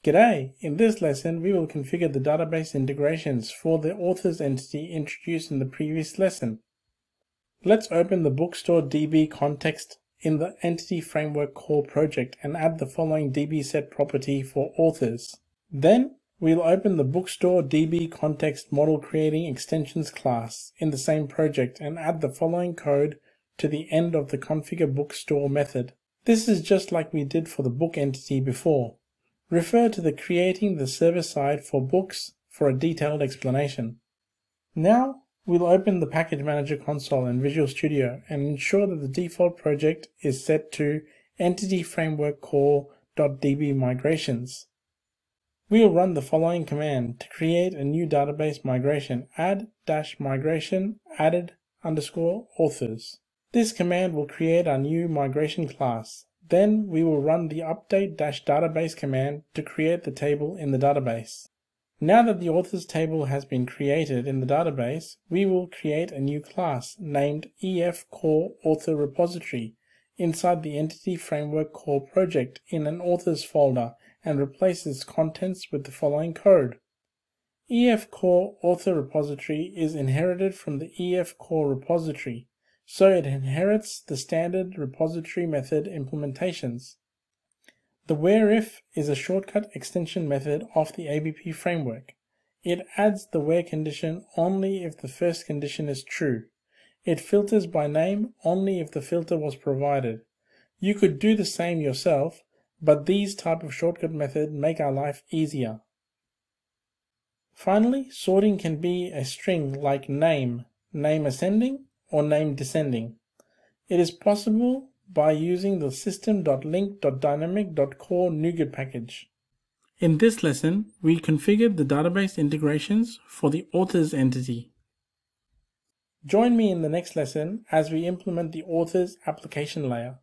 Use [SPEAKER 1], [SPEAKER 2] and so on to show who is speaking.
[SPEAKER 1] G'day! In this lesson, we will configure the database integrations for the authors entity introduced in the previous lesson. Let's open the bookstore DB context in the Entity Framework Core project and add the following DbSet property for authors. Then, we'll open the bookstore DB context model creating extensions class in the same project and add the following code to the end of the configure bookstore method. This is just like we did for the book entity before. Refer to the Creating the Server Side for Books for a detailed explanation. Now, we'll open the Package Manager console in Visual Studio and ensure that the default project is set to Entity Framework Core.db migrations. We'll run the following command to create a new database migration: add-migration added_authors. This command will create our new migration class. Then we will run the update-database command to create the table in the database. Now that the authors table has been created in the database, we will create a new class named EF-Core Author Repository inside the Entity Framework Core project in an authors folder and replace its contents with the following code. EF-Core Author Repository is inherited from the EF-Core repository, so it inherits the standard repository method implementations. The whereif is a shortcut extension method of the ABP framework. It adds the where condition only if the first condition is true. It filters by name only if the filter was provided. You could do the same yourself, but these type of shortcut methods make our life easier. Finally, sorting can be a string like name ascending, or name descending. It is possible by using the system.link.dynamic.core NuGet package. In this lesson, we configured the database integrations for the authors entity. Join me in the next lesson as we implement the authors application layer.